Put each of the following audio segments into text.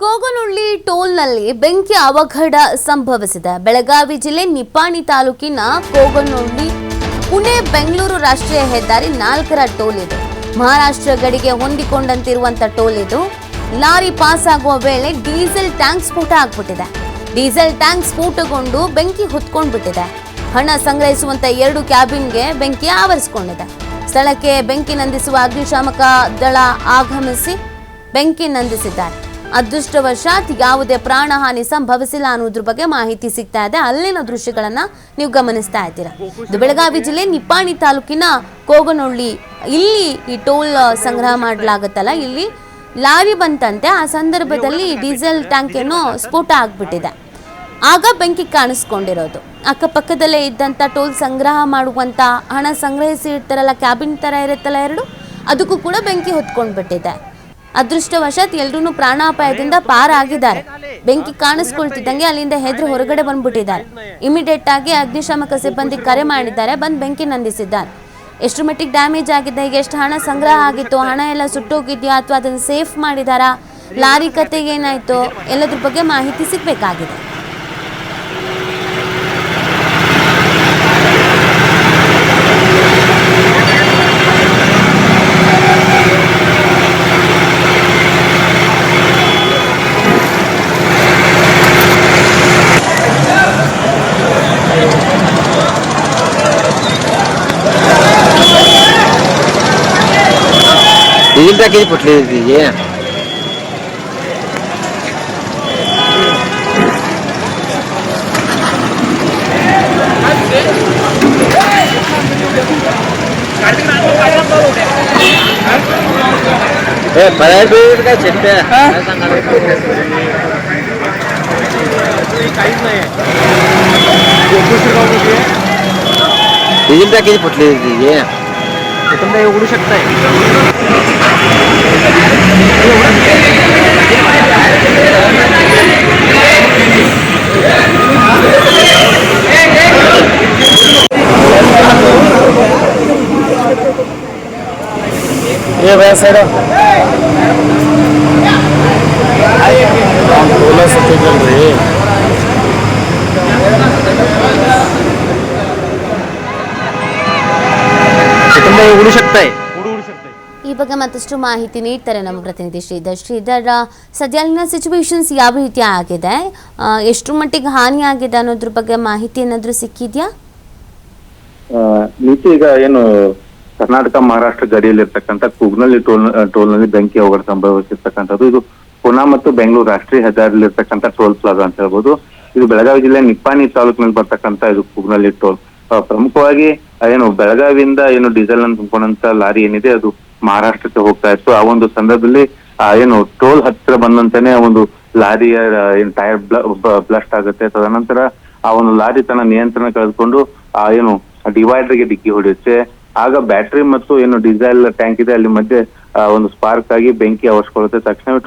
ಕೋಗನಹಳ್ಳಿ ಟೋಲ್ನಲ್ಲಿ ಬೆಂಕಿ ಅವಘಡ ಸಂಭವಿಸಿದೆ. ಬೆಳಗಾವಿ ಜಿಲ್ಲೆ ನಿಪ್ಪಾಣಿ ತಾಲೂಕಿನ ಕೋಗನಹಳ್ಳಿ ಪುಣೆ ಬೆಂಗಳೂರು ರಾಷ್ಟ್ರೀಯ ಹೆದ್ದಾರಿ 4ರ ಟೋಲ್ ಇದು. ಮಹಾರಾಷ್ಟ್ರ ಗಡಿಗೆ ಹೊಂದಿಕೊಂಡಂತಿರುವಂತ ಟೋಲ್ ಇದು. ಲಾರಿ ಪಾಸ್ ಆಗುವ ವೇಳೆ ಡೀಸೆಲ್ ಟ್ಯಾಂಕ್ ಸ್ಫೋಟ ಆಗ್ಬಿಟ್ಟಿದೆ. ಡೀಸೆಲ್ ಟ್ಯಾಂಕ್ ಸ್ಫೋಟಗೊಂಡು ಬೆಂಕಿ ಹೊತ್ಕೊಂಡ್ಬಿಟ್ಟಿದೆ. ಹಣ ಸಂಗ್ರಹಿಸುವಂತ 2 ಕ್ಯಾಬಿನ್ಗೆ ಬೆಂಕಿ ಆವರಿಸಿಕೊಂಡಿದೆ. ಸ್ಥಳಕ್ಕೆ ಬೆಂಕಿ ನಂದಿಸುವ ಅಗ್ನಿಶಾಮಕ ದಳ ಆಗಮಿಸಿ ಬೆಂಕಿ ನಂದಿಸಿದ್ದಾರೆ. ಅದೃಷ್ಟವಶಾತ್ ಯಾವುದೇ ಪ್ರಾಣಹಾನಿ ಸಂಭವಿಸಿಲ್ಲ ಅನ್ನೋದ್ರ ಬಗ್ಗೆ ಮಾಹಿತಿ ಸಿಗ್ತಾ ಇದೆ. ಅಲ್ಲಿನ ದೃಶ್ಯಗಳನ್ನ ನೀವು ಗಮನಿಸ್ತಾ ಇದ್ದೀರಾ. ಇದು ಬೆಳಗಾವಿ ಜಿಲ್ಲೆ ನಿಪ್ಪಾಣಿ ತಾಲೂಕಿನ ಕೋಗನಹಳ್ಳಿ. ಇಲ್ಲಿ ಈ ಟೋಲ್ ಸಂಗ್ರಹ ಮಾಡಲಾಗುತ್ತಲ್ಲ, ಇಲ್ಲಿ ಲಾರಿ ಬಂತಂತೆ. ಆ ಸಂದರ್ಭದಲ್ಲಿ ಡೀಸೆಲ್ ಟ್ಯಾಂಕ್ ಏನೋ ಸ್ಫೋಟ ಆಗ್ಬಿಟ್ಟಿದೆ. ಆಗ ಬೆಂಕಿ ಕಾಣಿಸ್ಕೊಂಡಿರೋದು. ಅಕ್ಕಪಕ್ಕದಲ್ಲೇ ಇದ್ದಂಥ ಟೋಲ್ ಸಂಗ್ರಹ ಮಾಡುವಂಥ ಹಣ ಸಂಗ್ರಹಿಸಿ ಇರ್ತಾರಲ್ಲ, ಕ್ಯಾಬಿನ್ ಥರ ಇರುತ್ತಲ್ಲ 2, ಅದಕ್ಕೂ ಕೂಡ ಬೆಂಕಿ ಹೊತ್ಕೊಂಡ್ಬಿಟ್ಟಿದೆ. ಅದೃಷ್ಟವಶಾತ್ ಎಲ್ಲರೂ ಪ್ರಾಣಾಪಾಯದಿಂದ ಪಾರಾಗಿದ್ದಾರೆ. ಬೆಂಕಿ ಕಾಣಿಸ್ಕೊಳ್ತಿದ್ದಂಗೆ ಅಲ್ಲಿಂದ ಹೆದ್ರು ಹೊರಗಡೆ ಬಂದ್ಬಿಟ್ಟಿದ್ದಾರೆ. ಇಮಿಡಿಯೇಟ್ ಆಗಿ ಅಗ್ನಿಶಾಮಕ ಸಿಬ್ಬಂದಿ ಕರೆ ಮಾಡಿದ್ದಾರೆ, ಬಂದು ಬೆಂಕಿ ನಂದಿಸಿದ್ದಾರೆ. ಎಷ್ಟು ಮಟ್ಟಿಗೆ ಡ್ಯಾಮೇಜ್ ಆಗಿದೆ, ಈಗ ಎಷ್ಟು ಹಣ ಸಂಗ್ರಹ ಆಗಿತ್ತು, ಹಣ ಎಲ್ಲ ಸುಟ್ಟೋಗಿದೆಯಾ ಅಥವಾ ಅದನ್ನು ಸೇಫ್ ಮಾಡಿದಾರಾ, ಲಾರಿ ಕತೆಗೆ ಏನಾಯ್ತು, ಎಲ್ಲದ್ರ ಬಗ್ಗೆ ಮಾಹಿತಿ ಸಿಗಬೇಕಾಗಿದೆ. डीजल पैकेज फुटले दीजिए। का चिट्टे डीजल पैकेज फुटले दीजिए. तुमने उघडू शकताय. ये भैया सर बोला सकते चल रही तुमने उघडू शकताय. ಈ ಬಗ್ಗೆ ಮತ್ತಷ್ಟು ಮಾಹಿತಿ ನೀಡ್ತಾರೆ ನಮ್ಮ ಪ್ರತಿನಿಧಿ ಶ್ರೀಧರ್. ಶ್ರೀಧರ್, ಸದ್ಯ ಅಲ್ಲಿನ ಸಿಚುವೇಶನ್ಸ್ ಯಾವ ರೀತಿ ಆಗಿದೆ, ಎಷ್ಟು ಮಟ್ಟಿಗೆ ಹಾನಿ ಆಗಿದೆ ಅನ್ನೋದ್ರ ಬಗ್ಗೆ ಮಾಹಿತಿ ಏನಾದರೂ ಸಿಕ್ಕಿದ್ಯಾ? ನೀತಿ ಈಗ ಏನು ಕರ್ನಾಟಕ ಮಹಾರಾಷ್ಟ್ರ ಗಡಿಯಲ್ಲಿರ್ತಕ್ಕಂಥ ಕುಗ್ನಳ್ಳಿ ಟೋಲ್ನಲ್ಲಿ ಬೆಂಕಿ ಅವಘಡ ಸಂಭವಿಸಿರ್ತಕ್ಕಂಥದ್ದು. ಇದು ಪುಣೆ ಮತ್ತು ಬೆಂಗಳೂರು ರಾಷ್ಟ್ರೀಯ ಹೆದ್ದಾರಿಯಲ್ಲಿರ್ತಕ್ಕಂಥ ಟೋಲ್ ಪ್ಲಾಜಾ ಅಂತ ಹೇಳ್ಬೋದು. ಇದು ಬೆಳಗಾವಿ ಜಿಲ್ಲೆ ನಿಪ್ಪಾಣಿ ತಾಲೂಕಿನಲ್ಲಿ ಬರ್ತಕ್ಕಂಥ ಇದು ಕುಗ್ನಳ್ಳಿ ಟೋಲ್. ಪ್ರಮುಖವಾಗಿ ಏನು ಬೆಳಗಾವಿಯಿಂದ ಏನು ಡೀಸೆಲ್ ಅನ್ನು ತುಂಬಿಕೊಂಡಂತ ಲಾರಿ ಏನಿದೆ ಅದು ಮಹಾರಾಷ್ಟ್ರಕ್ಕೆ ಹೋಗ್ತಾ ಇತ್ತು. ಆ ಒಂದು ಸಂದರ್ಭದಲ್ಲಿ ಏನು ಟೋಲ್ ಹತ್ತಿರ ಬಂದಂತಾನೆ ಆ ಒಂದು ಲಾರಿಯ ಏನು ಟೈರ್ ಬ್ಲಾಸ್ಟ್ ಆಗುತ್ತೆ. ತದನಂತರ ಆ ಒಂದು ಲಾರಿ ತನ್ನ ನಿಯಂತ್ರಣ ಕಳೆದುಕೊಂಡು ಆ ಏನು ಡಿವೈಡರ್ಗೆ ಡಿಕ್ಕಿ ಹೊಡೆಯುತ್ತೆ. ಆಗ ಬ್ಯಾಟ್ರಿ ಮತ್ತು ಏನು ಡೀಸೆಲ್ ಟ್ಯಾಂಕ್ ಇದೆ ಅಲ್ಲಿ ಮಧ್ಯೆ ಒಂದು ಸ್ಪಾರ್ಕ್ ಆಗಿ ಬೆಂಕಿ ಆವರಿಸಿಕೊಳ್ಳುತ್ತೆ. ತಕ್ಷಣವೇ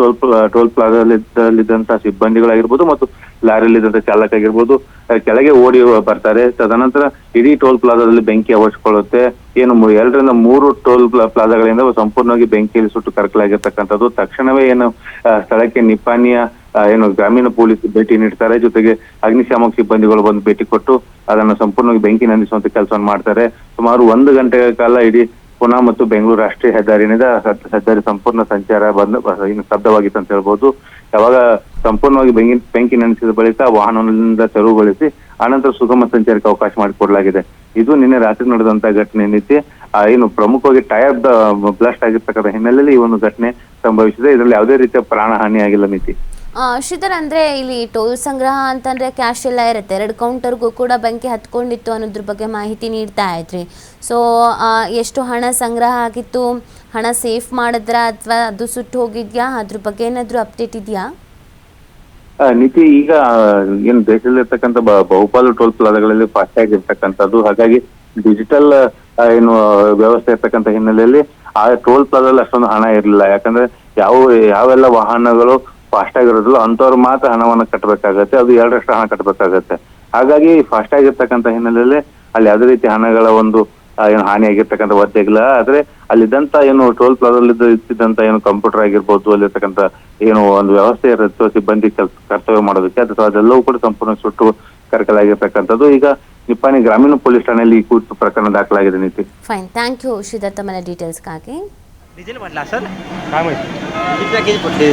ಟೋಲ್ ಪ್ಲಾಜಾದಲ್ಲಿದ್ದಂತಹ ಸಿಬ್ಬಂದಿಗಳಾಗಿರ್ಬೋದು ಮತ್ತು ಲಾರಿಯಲ್ಲಿದ್ದಂತ ಚಾಲಕ ಆಗಿರ್ಬೋದು ಕೆಳಗೆ ಓಡಿ ಬರ್ತಾರೆ. ತದನಂತರ ಇಡೀ ಟೋಲ್ ಪ್ಲಾಜಾದಲ್ಲಿ ಬೆಂಕಿ ಆವರಿಸಿಕೊಳ್ಳುತ್ತೆ. ಏನು 2ರಿಂದ 3 ಟೋಲ್ ಪ್ಲಾಜಾಗಳಿಂದ ಸಂಪೂರ್ಣವಾಗಿ ಬೆಂಕಿಯಲ್ಲಿ ಸುಟ್ಟು ಕರಕಲಾಗಿರ್ತಕ್ಕಂಥದ್ದು. ತಕ್ಷಣವೇ ಏನು ಸ್ಥಳಕ್ಕೆ ನಿಪ್ಪಾಣಿಯ ಏನು ಗ್ರಾಮೀಣ ಪೊಲೀಸ್ ಭೇಟಿ ನೀಡ್ತಾರೆ. ಜೊತೆಗೆ ಅಗ್ನಿಶಾಮಕ ಸಿಬ್ಬಂದಿಗಳು ಬಂದು ಭೇಟಿ ಕೊಟ್ಟು ಅದನ್ನು ಸಂಪೂರ್ಣವಾಗಿ ಬೆಂಕಿ ನಂದಿಸುವಂತ ಕೆಲಸವನ್ನು ಮಾಡ್ತಾರೆ. ಸುಮಾರು 1 ಗಂಟೆಗಳ ಕಾಲ ಇಡೀ ಪುಣೆ ಮತ್ತು ಬೆಂಗಳೂರು ರಾಷ್ಟ್ರೀಯ ಹೆದ್ದಾರಿನಿಂದ ಹೆದ್ದಾರಿ ಸಂಪೂರ್ಣ ಸಂಚಾರ ಇನ್ನು ಸ್ತಬ್ಧವಾಗಿತ್ತು ಅಂತ ಹೇಳ್ಬೋದು. ಯಾವಾಗ ಸಂಪೂರ್ಣವಾಗಿ ಬೆಂಕಿ ನಂದಿಸಿದ ಬಳಿಕ ವಾಹನದಿಂದ ತೆರವುಗೊಳಿಸಿ ಆನಂತರ ಸುಗಮ ಸಂಚಾರಕ್ಕೆ ಅವಕಾಶ ಮಾಡಿಕೊಡಲಾಗಿದೆ. ಇದು ನಿನ್ನೆ ರಾತ್ರಿ ನಡೆದಂತ ಘಟನೆ ನೀತಿ. ಏನು ಪ್ರಮುಖವಾಗಿ ಟೈರ್ ಬ್ಲಾಸ್ಟ್ ಆಗಿರ್ತಕ್ಕಂಥ ಹಿನ್ನೆಲೆಯಲ್ಲಿ ಈ ಒಂದು ಘಟನೆ ಸಂಭವಿಸಿದೆ. ಇದರಲ್ಲಿ ಯಾವುದೇ ರೀತಿಯ ಪ್ರಾಣ ಹಾನಿ ಆಗಿಲ್ಲ ನೀತಿ. ಶ್ರೀಧರ್, ಅಂದ್ರೆ ಇಲ್ಲಿ ಟೋಲ್ ಸಂಗ್ರಹ ಅಂತಂದ್ರೆ ಕ್ಯಾಶ್ ಎಲ್ಲ ಇರುತ್ತೆ, 2 ಕೌಂಟರ್ಗೂ ಕೂಡ ಬೆಂಕಿ ಹತ್ಕೊಂಡಿತ್ತು ಅನ್ನೋದ್ರ ಬಗ್ಗೆ ಮಾಹಿತಿ ನೀಡ್ತಾ ಇದ್ರಿ. ಸೊ ಎಷ್ಟು ಹಣ ಸಂಗ್ರಹ ಆಗಿತ್ತು, ಹಣ ಸೇಫ್ ಮಾಡಿದ್ರ ಅಥವಾ ಅದು ಸುಟ್ಟು ಹೋಗಿದ್ಯಾ, ಅದ್ರ ಬಗ್ಗೆ ಏನಾದ್ರು ಅಪ್ಡೇಟ್ ಇದೆಯಾ? ನೀತಿ, ಈಗ ಏನು ದೇಶದಲ್ಲಿರ್ತಕ್ಕಂಥ ಬಹುಪಾಲು ಟೋಲ್ ಪ್ಲಾಜಾಗಳಲ್ಲಿ ಫಾಸ್ಟ್ಯಾಗ್ ಇರ್ತಕ್ಕಂಥದ್ದು. ಹಾಗಾಗಿ ಡಿಜಿಟಲ್ ಏನು ವ್ಯವಸ್ಥೆ ಇರ್ತಕ್ಕಂಥ ಹಿನ್ನೆಲೆಯಲ್ಲಿ ಆ ಟೋಲ್ ಪ್ಲಾಜಾದಲ್ಲಿ ಅಷ್ಟೊಂದು ಹಣ ಇರಲಿಲ್ಲ. ಯಾಕಂದ್ರೆ ಯಾವೆಲ್ಲ ವಾಹನಗಳು ಫಾಸ್ಟ್ಯಾಗ್ ಇರೋದಿಲ್ಲ ಅಂತವ್ರು ಮಾತ್ರ ಹಣವನ್ನು ಕಟ್ಟಬೇಕಾಗತ್ತೆ. ಅದು 2ರಷ್ಟು ಹಣ ಕಟ್ಟಬೇಕಾಗತ್ತೆ. ಹಾಗಾಗಿ ಫಾಸ್ಟ್ಯಾಗ್ ಇರ್ತಕ್ಕಂಥ ಹಿನ್ನೆಲೆಯಲ್ಲಿ ಅಲ್ಲಿ ಯಾವುದೇ ರೀತಿ ಹಣಗಳ ಒಂದು ಏನು ಹಾನಿಯಾಗಿರ್ತಕ್ಕಂಥ ಒದ್ದೆಗಳ ಆದ್ರೆ ಅಲ್ಲಿದ್ದಂತ ಏನು ಟೋಲ್ ಪ್ಲಾಜಲ್ಲಿ ಇದ್ದಂತ ಏನು ಕಂಪ್ಯೂಟರ್ ಆಗಿರ್ಬೋದು, ಅಲ್ಲಿರ್ತಕ್ಕಂಥ ಏನು ಒಂದು ವ್ಯವಸ್ಥೆ ಇರುತ್ತೋ ಸಿಬ್ಬಂದಿ ಕರ್ತವ್ಯ ಮಾಡೋದಕ್ಕೆ ಅದೆಲ್ಲವೂ ಕೂಡ ಸಂಪೂರ್ಣ ಸುಟ್ಟು ಕರಕಲಾಗಿರ್ತಕ್ಕಂಥದ್ದು. ಈಗ ನಿಪ್ಪಾಣಿ ಗ್ರಾಮೀಣ ಪೊಲೀಸ್ ಠಾಣೆಯಲ್ಲಿ ಈ ಕುರಿತು ಪ್ರಕರಣ ದಾಖಲಾಗಿದೆ ನೀತಿ. ಫೈನ್, ಥ್ಯಾಂಕ್ ಯು ಶ್ರೀಧರ್ ತಮ್ಮ ಡೀಟೇಲ್ಸ್ಗಾಗಿ. डिझेल म्हटला सर किती पॅकेज फुटले